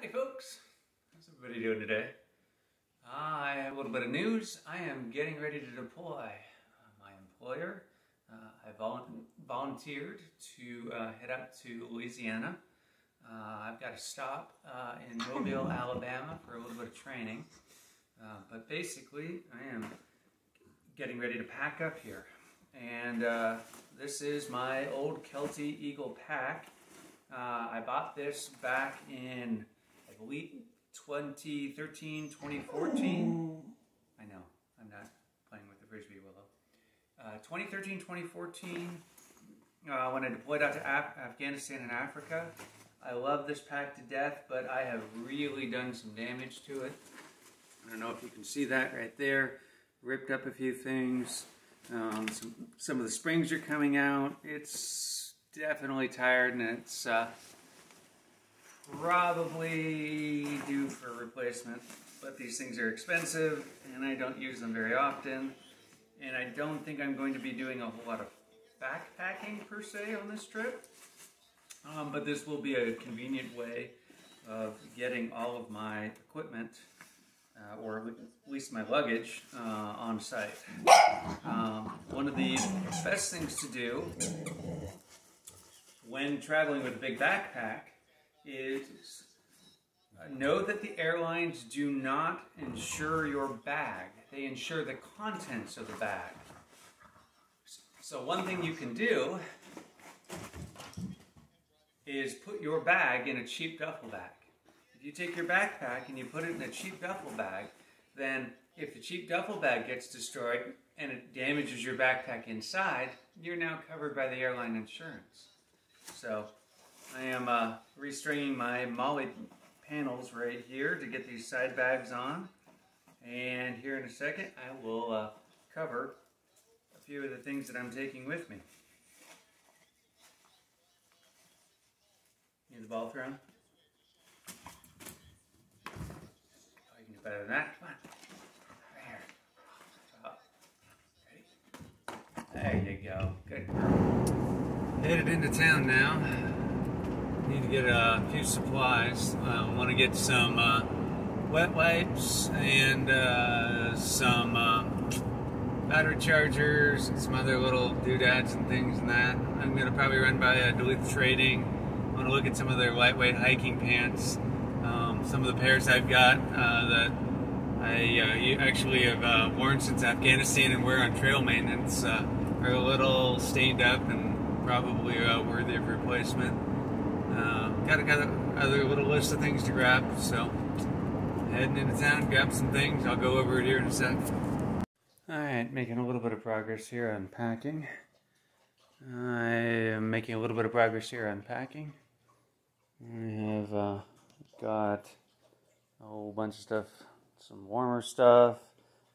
Howdy folks, how's everybody doing today? I have a little bit of news. I am getting ready to deploy. My employer, I volunteered to head out to Louisiana. I've got to stop in Mobile, Alabama for a little bit of training. But basically, I am getting ready to pack up here. And this is my old Kelty Eagle pack. I bought this back in, I believe, 2013, 2014. I know, I'm not playing with the Frisbee willow. 2013, 2014, when I deployed out to Afghanistan and Africa. I love this pack to death, but I have really done some damage to it. I don't know if you can see that right there. Ripped up a few things. Some of the springs are coming out. It's definitely tired, and it's probably due for replacement. But these things are expensive, and I don't use them very often. And I don't think I'm going to be doing a whole lot of backpacking per se on this trip. But this will be a convenient way of getting all of my equipment, or at least my luggage, on site. One of the best things to do when traveling with a big backpack is know that the airlines do not insure your bag. They insure the contents of the bag. So one thing you can do is put your bag in a cheap duffel bag. If you take your backpack and you put it in a cheap duffel bag, then if the cheap duffel bag gets destroyed and it damages your backpack inside, you're now covered by the airline insurance. So I am restringing my MOLLE panels right here to get these side bags on. And here in a second, I will cover a few of the things that I'm taking with me. Need the ball thrown? Oh, you can do better than that. Come on. Right here. Ready? There you go. Good girl. Headed into town now. Need to get a few supplies. I want to get some wet wipes and some battery chargers and some other little doodads and things and that. I'm going to probably run by Duluth Trading. I want to look at some of their lightweight hiking pants. Some of the pairs I've got that I actually have worn since Afghanistan and wear on trail maintenance are a little stained up and probably worthy of replacement. Got another little list of things to grab, so heading into town, grab some things. I'll go over it here in a sec. Alright, making a little bit of progress here on packing. I am making a little bit of progress here on packing. I have got a whole bunch of stuff, some warmer stuff,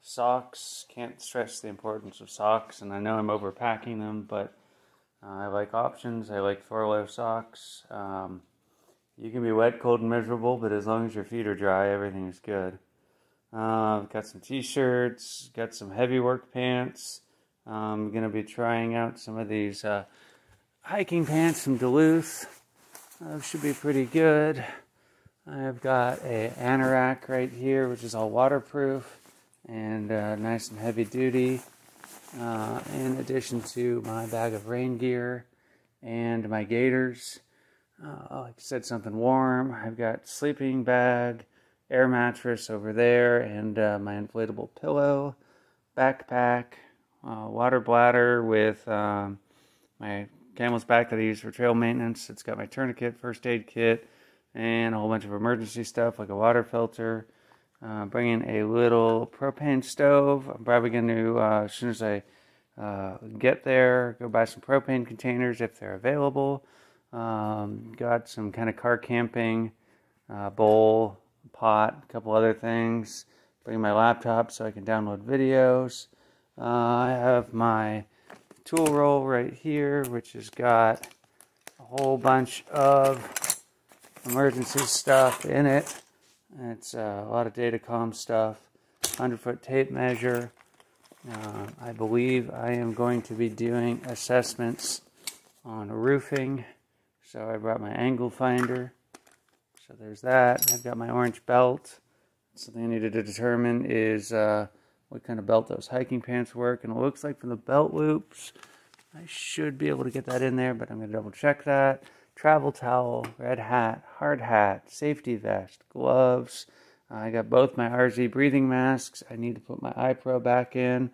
socks. Can't stress the importance of socks, and I know I'm overpacking them, but I like options. I like Thorlo socks. You can be wet, cold, and miserable, but as long as your feet are dry, everything is good. I've got some t-shirts, got some heavy work pants. I'm going to be trying out some of these hiking pants from Duluth. Those should be pretty good. I've got an anorak right here, which is all waterproof and nice and heavy duty. In addition to my bag of rain gear and my gaiters. Like I said, something warm. I've got sleeping bag, air mattress over there, and my inflatable pillow, backpack, water bladder with my camel's back that I use for trail maintenance. It's got my tourniquet, first aid kit, and a whole bunch of emergency stuff like a water filter. Bringing a little propane stove. I'm probably going to, as soon as I get there, go buy some propane containers if they're available. Got some kind of car camping, bowl, pot, a couple other things. Bring my laptop so I can download videos. I have my tool roll right here, which has got a whole bunch of emergency stuff in it. It's a lot of datacom stuff, 100-foot tape measure. I believe I am going to be doing assessments on roofing, so I brought my angle finder. So there's that. I've got my orange belt. Something I needed to determine is what kind of belt those hiking pants work. And it looks like from the belt loops, I should be able to get that in there, but I'm going to double check that. Travel towel, red hat, hard hat, safety vest, gloves. I got both my RZ breathing masks. I need to put my iPro back in.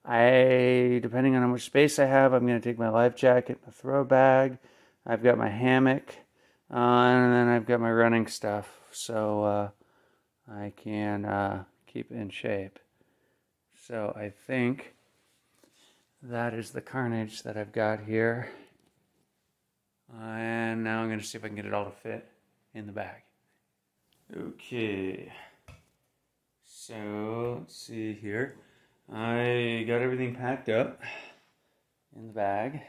Depending on how much space I have, I'm going to take my life jacket, my throw bag. I've got my hammock, and then I've got my running stuff, so I can keep in shape. So I think that is the carnage that I've got here. And now I'm going to see if I can get it all to fit in the bag. Okay. So, let's see here. I got everything packed up in the bag.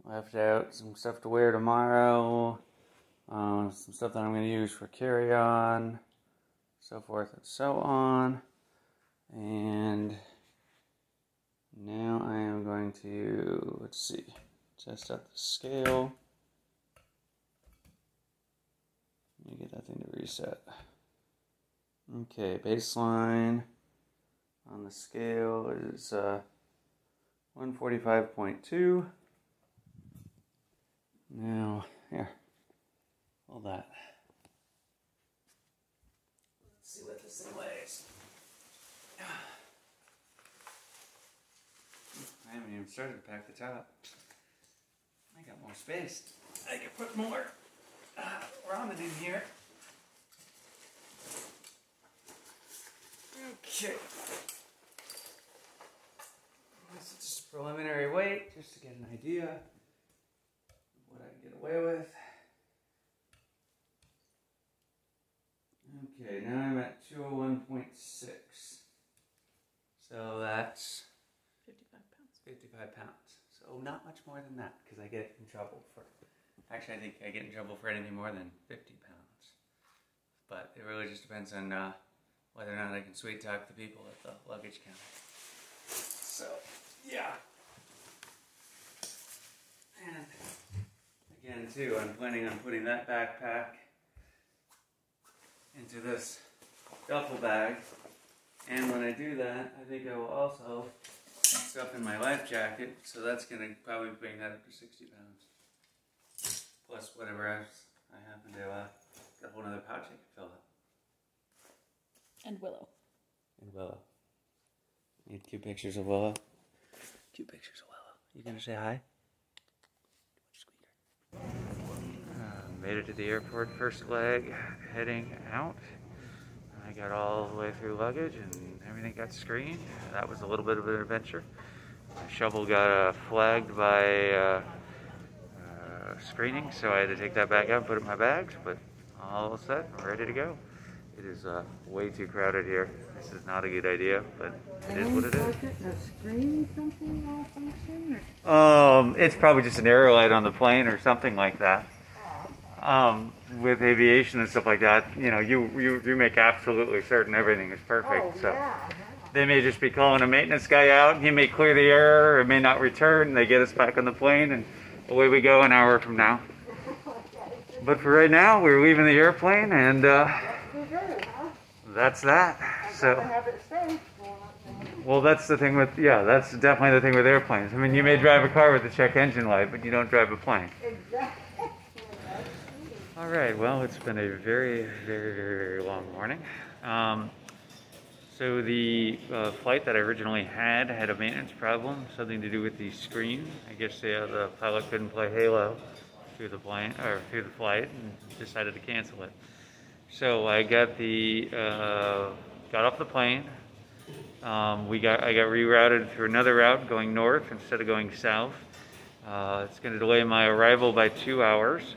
Left out some stuff to wear tomorrow. Some stuff that I'm going to use for carry-on. So forth and so on. And now I am going to, let's see, test out the scale. Let me get that thing to reset. Okay, baseline on the scale is 145.2. Now, here, hold that. Let's see what this thing weighs. I haven't even started to pack the top. I got more space. I can put more ramen in here. Okay. This is just a preliminary weight, just to get an idea of what I can get away with. Okay, now I'm at 201.6. So that's 55 pounds. So not much more than that, because I get in trouble for, actually I think I get in trouble for anything more than 50 pounds. But it really just depends on whether or not I can sweet talk the people at the luggage counter. So, yeah. And again too, I'm planning on putting that backpack into this duffel bag. And when I do that, I think I will also put stuff in my life jacket, so that's going to probably bring that up to 60 pounds. Plus whatever else I happen to got a whole other pouch I can fill up. And Willow. And Willow. Need cute pictures of Willow. Cute pictures of Willow. You gonna say hi? Made it to the airport, first leg, heading out. I got all the way through luggage and everything got screened. That was a little bit of an adventure. My shovel got flagged by screening, so I had to take that back out and put it in my bags, but all set, I'm ready to go. It is way too crowded here. This is not a good idea, but it is what it is. It's probably just an aero light on the plane or something like that. With aviation and stuff like that, you know, you make absolutely certain everything is perfect. So they may just be calling a maintenance guy out. He may clear the error, or may not return. They get us back on the plane, and away we go an hour from now. But for right now, we're leaving the airplane, and that's that. So, well, that's the thing with, yeah, that's definitely the thing with airplanes. I mean, you may drive a car with a check engine light, but you don't drive a plane. All right, well, it's been a very, very, very, very long morning. So the flight that I originally had a maintenance problem, something to do with the screen. I guess the pilot couldn't play Halo through the plane or through the flight, and decided to cancel it. So I got got off the plane. I got rerouted through another route going north instead of going south. It's going to delay my arrival by 2 hours.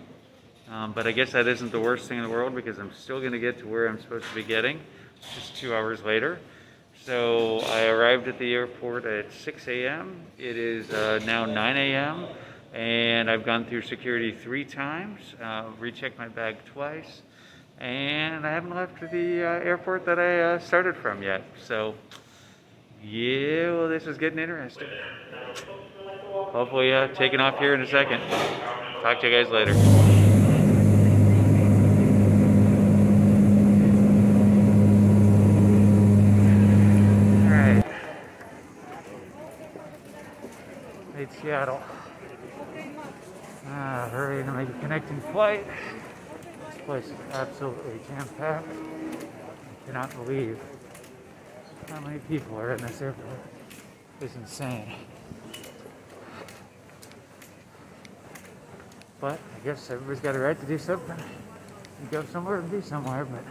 But I guess that isn't the worst thing in the world, because I'm still going to get to where I'm supposed to be getting. It's just 2 hours later. So I arrived at the airport at 6 a.m. It is now 9 a.m. and I've gone through security 3 times, rechecked my bag twice, and I haven't left the airport that I started from yet. So yeah, well, this is getting interesting. Hopefully taking off here in a second. Talk to you guys later. Seattle. Hurry to make a connecting flight. This place is absolutely jam-packed. I cannot believe how many people are in this airport. It's insane. But I guess everybody's got a right to do something. You go somewhere and be somewhere, but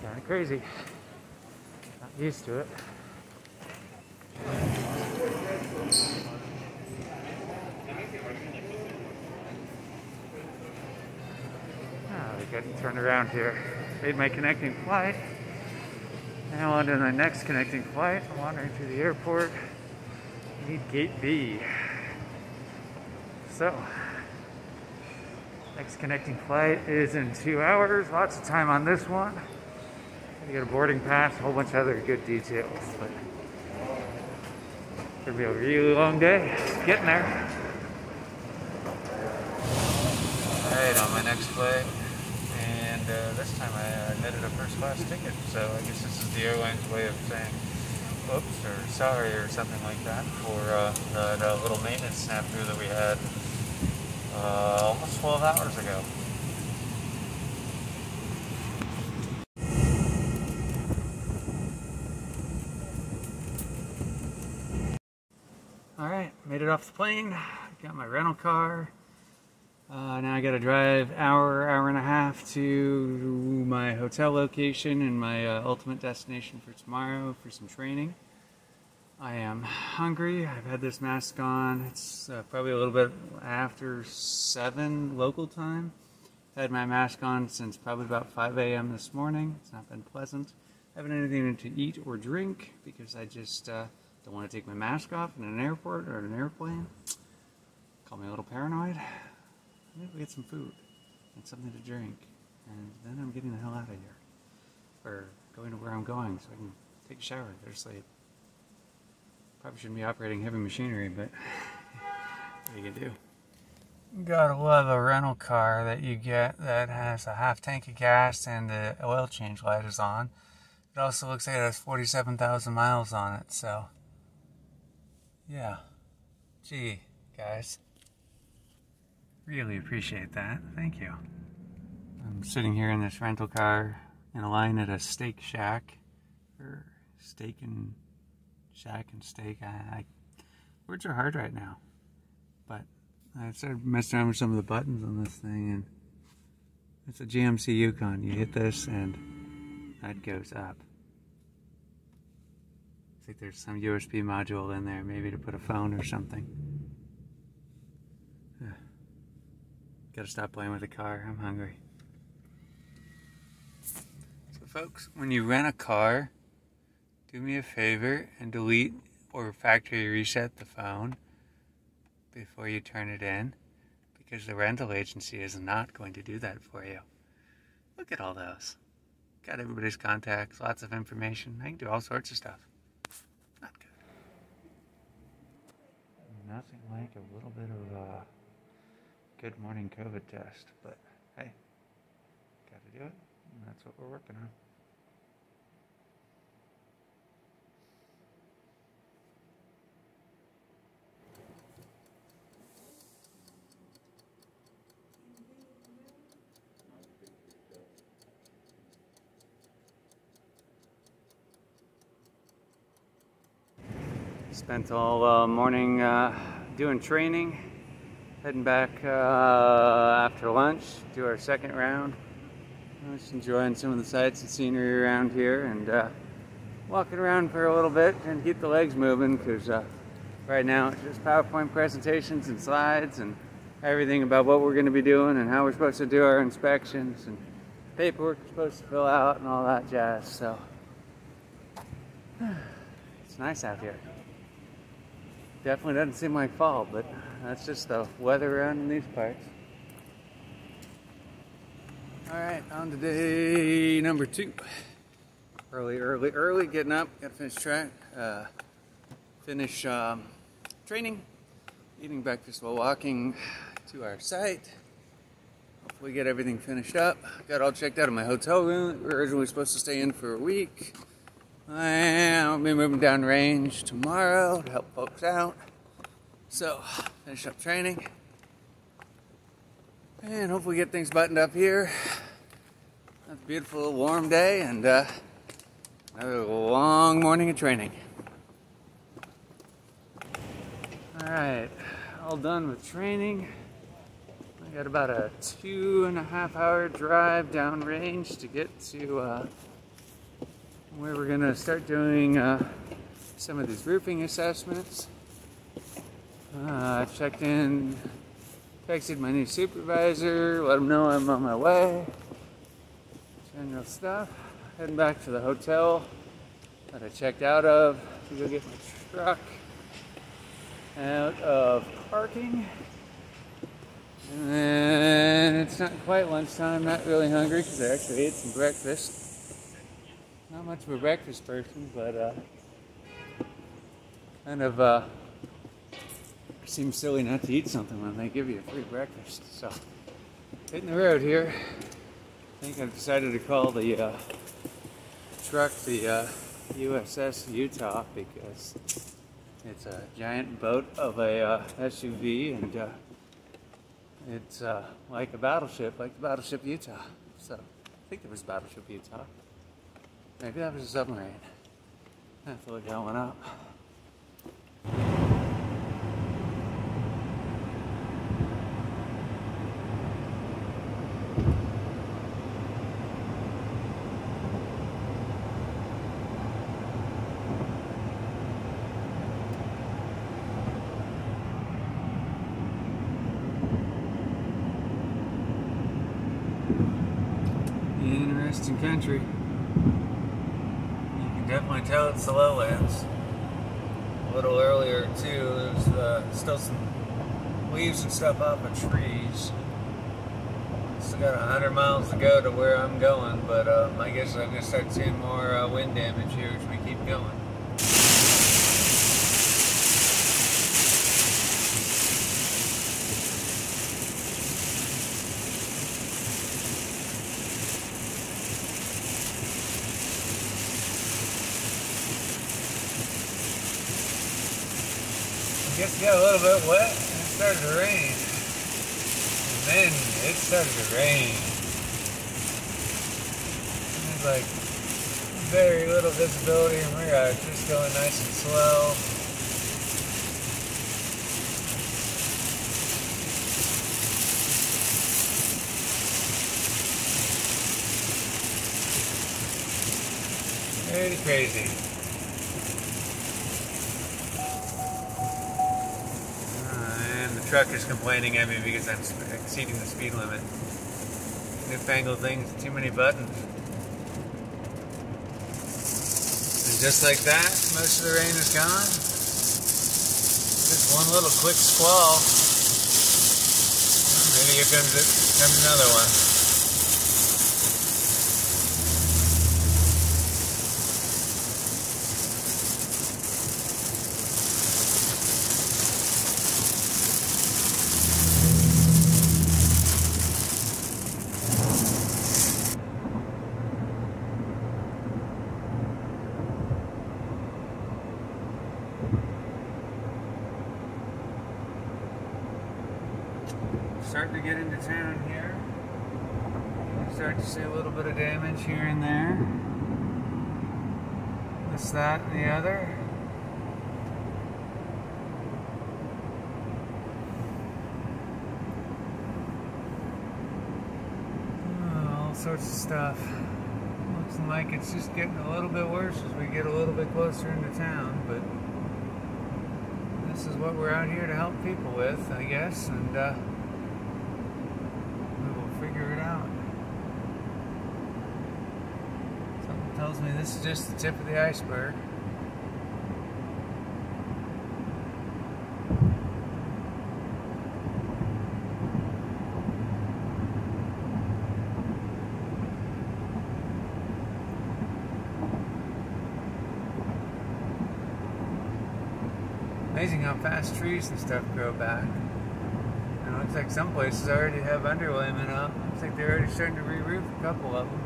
kind of crazy. Not used to it. We got turned around here. Made my connecting flight. Now on to my next connecting flight. I'm wandering through the airport. Need gate B. So, next connecting flight is in 2 hours. Lots of time on this one. You get a boarding pass, a whole bunch of other good details. But it's gonna be a really long day. Getting there. Alright, on my next flight. And this time I netted a first class ticket. So I guess this is the airline's way of saying oops or sorry or something like that for that little maintenance snafu that we had almost 12 hours ago. Alright, made it off the plane, got my rental car. Now I gotta drive hour and a half to my hotel location and my ultimate destination for tomorrow for some training. I am hungry. I've had this mask on. It's probably a little bit after 7 local time. I've had my mask on since probably about 5 a.m. this morning. It's not been pleasant. I haven't anything to eat or drink because I just don't want to take my mask off in an airport or an airplane. Call me a little paranoid. Maybe we get some food and something to drink, and then I'm getting the hell out of here. Or going to where I'm going so I can take a shower, go to sleep. Probably shouldn't be operating heavy machinery, but what are you gonna do? Gotta love a rental car that you get that has a half tank of gas and the oil change light is on. It also looks like it has 47,000 miles on it, so yeah. Gee, guys. Really appreciate that. Thank you. I'm sitting here in this rental car in a line at a steak shack. Or steak and shack and steak. Words are hard right now. But I started messing around with some of the buttons on this thing, and it's a GMC Yukon. You hit this and that goes up. I think there's some USB module in there, maybe to put a phone or something. Gotta stop playing with the car. I'm hungry. So folks, when you rent a car, do me a favor and delete or factory reset the phone before you turn it in, because the rental agency is not going to do that for you. Look at all those. Got everybody's contacts, lots of information. I can do all sorts of stuff. Not good. Nothing like a little bit of good morning COVID test, but hey, gotta do it, and that's what we're working on. Spent all morning doing training. Heading back after lunch, do our second round. Just enjoying some of the sights and scenery around here, and walking around for a little bit and keep the legs moving, because right now it's just PowerPoint presentations and slides and everything about what we're going to be doing and how we're supposed to do our inspections and paperwork we're supposed to fill out and all that jazz. So it's nice out here. Definitely doesn't seem like fall, but that's just the weather around in these parts. Alright, on to day number 2. Early, getting up, gotta finish track, finish training, eating breakfast while walking to our site. Hopefully get everything finished up. Got all checked out of my hotel room. We were originally supposed to stay in for a week. I'll be moving downrange tomorrow to help folks out. So, finish up training. And hopefully get things buttoned up here. It's a beautiful, warm day, and another long morning of training. Alright, all done with training. I got about a 2.5-hour drive downrange to get to where we're going to start doing some of these roofing assessments. Checked in, texted my new supervisor, let him know I'm on my way. General stuff. Heading back to the hotel that I checked out of to go get my truck out of parking. And then it's not quite lunchtime, not really hungry because I actually ate some breakfast. Not much of a breakfast person, but kind of seems silly not to eat something when they give you a free breakfast. So, hitting the road here. I think I've decided to call the truck the USS Utah because it's a giant boat of a SUV, and it's like a battleship, like the battleship Utah. So, I think there was battleship Utah. Maybe that was a submarine. I have to look that one up. Interesting country. You can definitely tell it's the lowlands. A little earlier too, there's still some leaves and stuff off of trees. Still got 100 miles to go to where I'm going, but I guess I'm going to start seeing more wind damage here as we keep going. I guess it got a little bit wet and it started to rain. And then it started to rain. There's like very little visibility and we are just going nice and slow. Pretty crazy. Truck is complaining at me because I'm exceeding the speed limit. Newfangled things, too many buttons. And just like that, most of the rain is gone. Just one little quick squall. Maybe here comes another one. Starting to get into town here. Start to see a little bit of damage here and there. This, that, and the other. Oh, all sorts of stuff. Looks like it's just getting a little bit worse as we get a little bit closer into town, but this is what we're out here to help people with, I guess, and figure it out. Something tells me this is just the tip of the iceberg. Amazing how fast trees and stuff grow back. And it looks like some places already have underlayment up. Looks like they're already starting to re-roof a couple of them.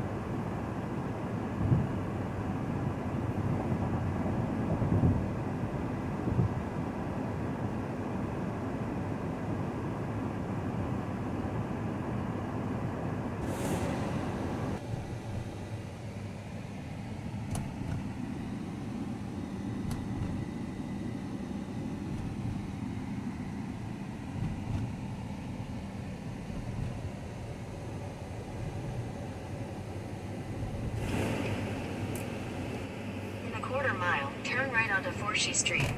onto Forshey Street.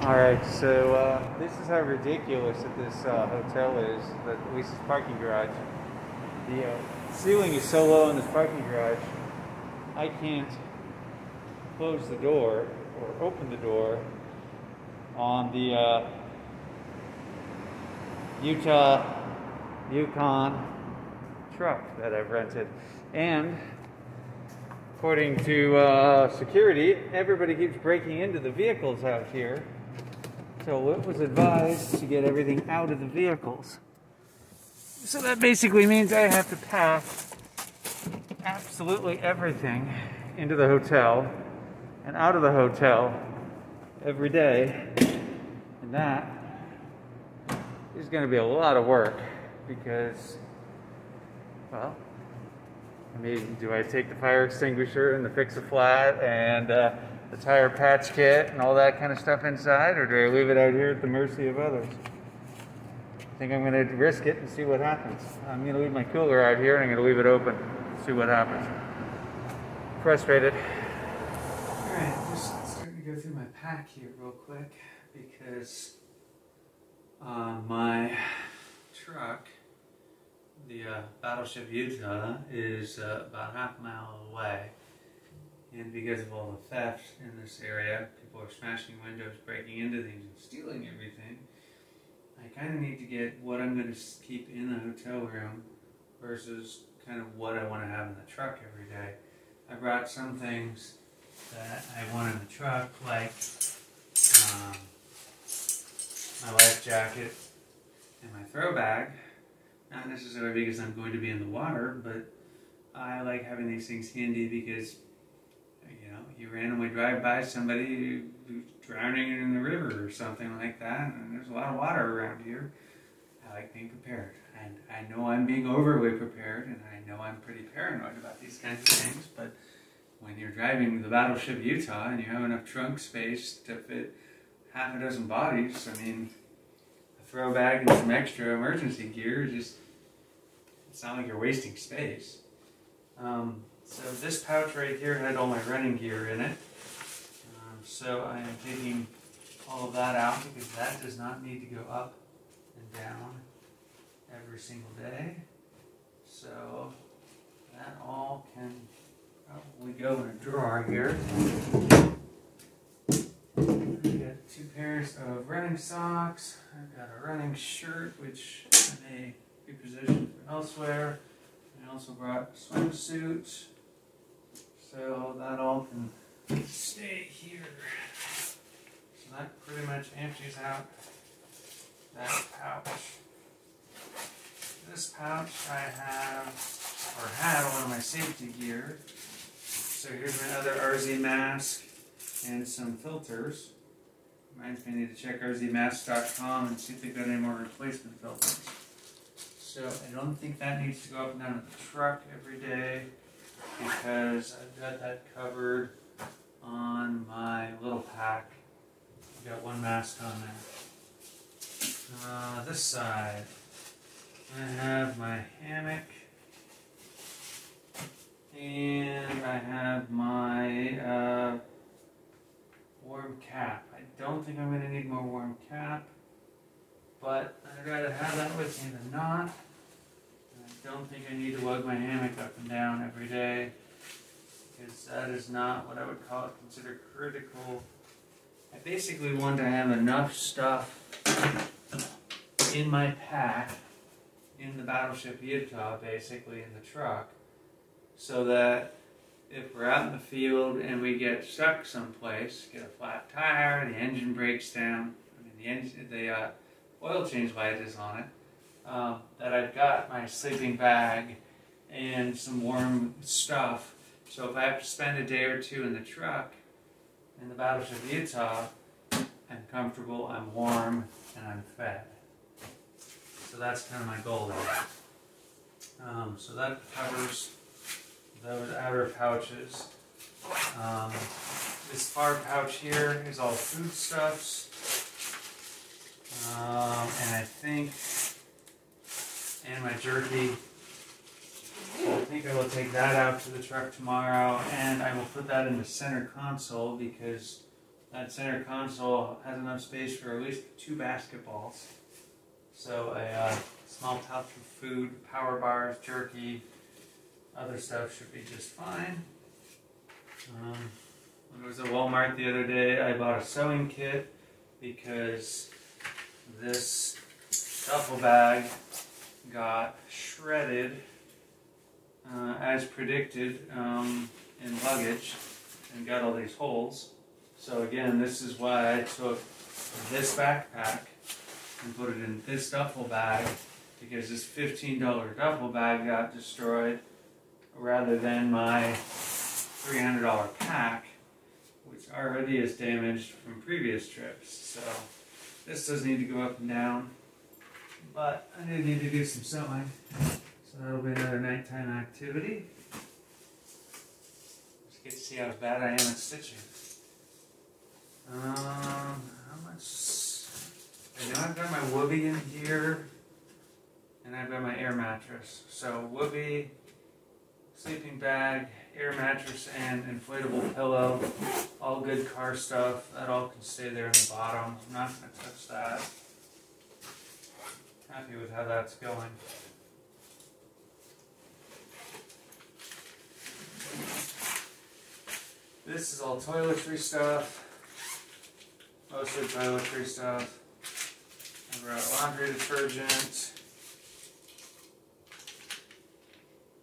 Alright, so this is how ridiculous that this hotel is, at least this parking garage. The ceiling is so low in this parking garage, I can't close the door or open the door on the Yukon truck that I've rented. And according to security, everybody keeps breaking into the vehicles out here. So it was advised to get everything out of the vehicles. So that basically means I have to pack absolutely everything into the hotel and out of the hotel every day. And that is going to be a lot of work because, well, I mean, do I take the fire extinguisher and the fix-a-flat and the tire patch kit and all that kind of stuff inside, or do I leave it out here at the mercy of others? I think I'm going to risk it and see what happens. I'm going to leave my cooler out here and I'm going to leave it open, see what happens. Frustrated. Alright, just starting to go through my pack here real quick because my truck, the Battleship Utah, is about half a mile away. And because of all the theft in this area, people are smashing windows, breaking into things, and stealing everything, I kind of need to get what I'm going to keep in the hotel room versus kind of what I want to have in the truck every day. I brought some things that I want in the truck, like my life jacket and my throw bag. Not necessarily because I'm going to be in the water, but I like having these things handy because, you know, you randomly drive by somebody who's drowning in the river or something like that, and there's a lot of water around here. I like being prepared. And I know I'm being overly prepared, and I know I'm pretty paranoid about these kinds of things, but when you're driving the Battleship Utah and you have enough trunk space to fit half a dozen bodies, I mean, throw bag and some extra emergency gear, just, it's not like you're wasting space. So this pouch right here had all my running gear in it. So I am taking all of that out because that does not need to go up and down every single day. So that all can probably go in a drawer here. I've got 2 pairs of running socks. I've got a running shirt, which I may reposition for elsewhere. I also brought a swimsuit, so that all can stay here. So that pretty much empties out that pouch. This pouch I have, or had, all of my safety gear. So here's my other RZ mask and some filters. Reminds me I need to check rzmask.com and see if they've got any more replacement filters. So I don't think that needs to go up and down the truck every day because I've got that covered on my little pack. I've got 1 mask on there. This side, I have my hammock and I have my warm cap. I don't think I'm going to need more warm cap, but I'd rather have that with me than not. And I've don't think I need to lug my hammock up and down every day, because that is not what I would consider critical. I basically want to have enough stuff in my pack, in the Battleship Utah, basically in the truck, so that if we're out in the field and we get stuck someplace, get a flat tire, the engine breaks down, the oil change light is on it, that I've got my sleeping bag and some warm stuff. So if I have to spend a day or two in the truck, in the Battleship Utah, I'm comfortable, I'm warm, and I'm fed. So that's kind of my goal there. So that covers those outer pouches. This far pouch here is all foodstuffs. And I think, and my jerky. I think I will take that out to the truck tomorrow, and I will put that in the center console, because that center console has enough space for at least 2 basketballs. So a small pouch of food, power bars, jerky, other stuff should be just fine. When I was at Walmart the other day, I bought a sewing kit because this duffel bag got shredded as predicted in luggage and got all these holes. So again, this is why I took this backpack and put it in this duffel bag, because this $15 duffel bag got destroyed rather than my $300 pack, which already is damaged from previous trips. So this does need to go up and down, but I do need to do some sewing, so that'll be another nighttime activity. Just get to see how bad I am at stitching. How much? I know I've got my whoopee in here, and I've got my air mattress. So whoopee, sleeping bag, air mattress, and inflatable pillow. All good car stuff. That all can stay there in the bottom. I'm not going to touch that. Happy with how that's going. This is all toiletry stuff. Mostly toiletry stuff. I've got laundry detergent.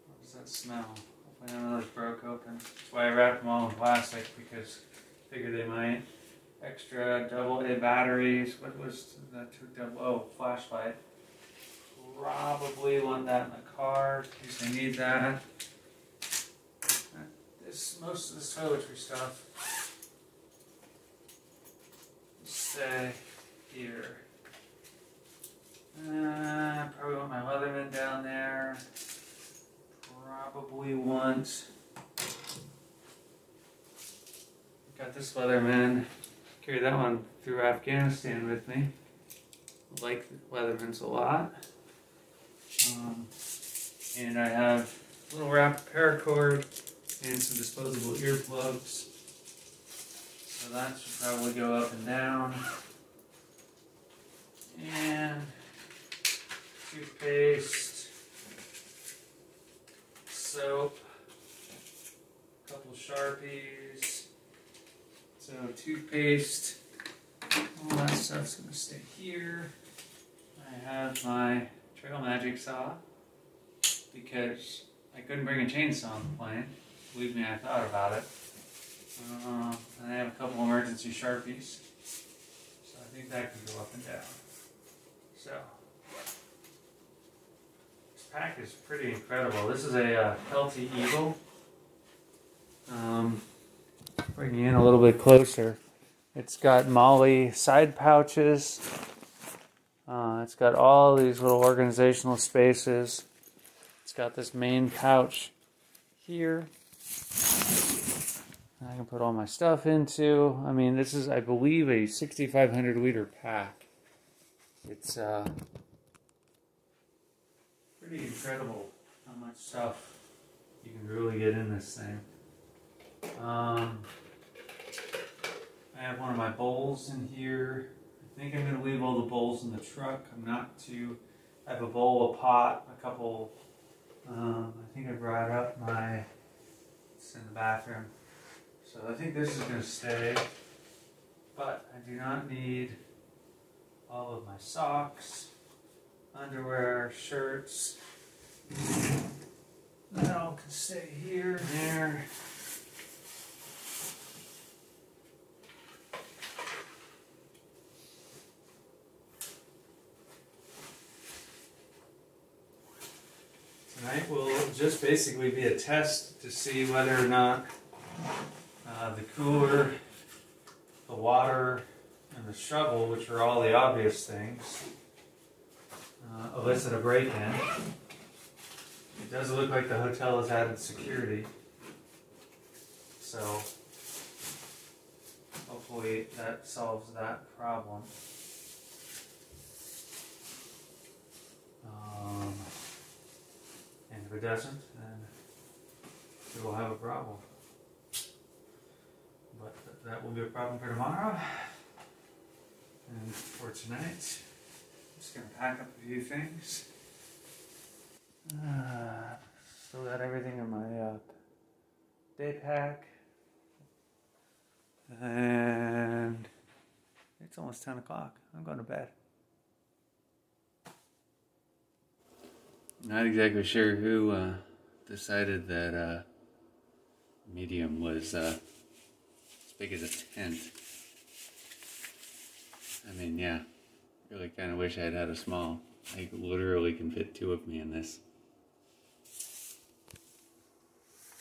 What does that smell? Hopefully none of those broke open. That's why I wrapped them all in plastic, because I figured they might. Extra AA batteries. What was that? Oh, flashlight. Probably want that in the car in case I need that. Most of this toiletry stuff stay here. Probably want my Leatherman down there. Probably want. Got this Leatherman. Carry that one through Afghanistan with me. Like Leathermans a lot. And I have a little wrapped paracord and some disposable earplugs. So that should probably go up and down. And toothpaste, soap, a couple Sharpies. So toothpaste, all that stuff's going to stay here. I have my Trail Magic saw, because I couldn't bring a chainsaw on the plane. Believe me, I thought about it. And I have a couple emergency Sharpies. So I think that can go up and down. So, this pack is pretty incredible. This is a Kelty Eagle. Bring you in a little bit closer. It's got Molly side pouches. It's got all these little organizational spaces. It's got this main pouch here. I can put all my stuff into. I mean, this is, I believe, a 6,500 liter pack. It's pretty incredible how much stuff you can really get in this thing. I have one of my bowls in here. I think I'm going to leave all the bowls in the truck. I'm not to. I have a bowl, a pot, a couple I think I brought up it's in the bathroom. So I think this is going to stay, but I do not need all of my socks, underwear, shirts. That all can stay here and there. Tonight will just basically be a test to see whether or not the cooler, the water, and the shovel, which are all the obvious things, elicit a break-in. It does look like the hotel has added security, so hopefully that solves that problem. And if it doesn't, then we will have a problem. But that will be a problem for tomorrow. And for tonight, I'm just going to pack up a few things. Still got everything in my day pack. And it's almost 10 o'clock. I'm going to bed. Not exactly sure who decided that medium was as big as a tent. I mean, yeah, really kind of wish I had had a small. I literally can fit two of me in this.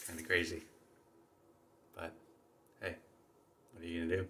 Kind of crazy. But, hey, what are you gonna do?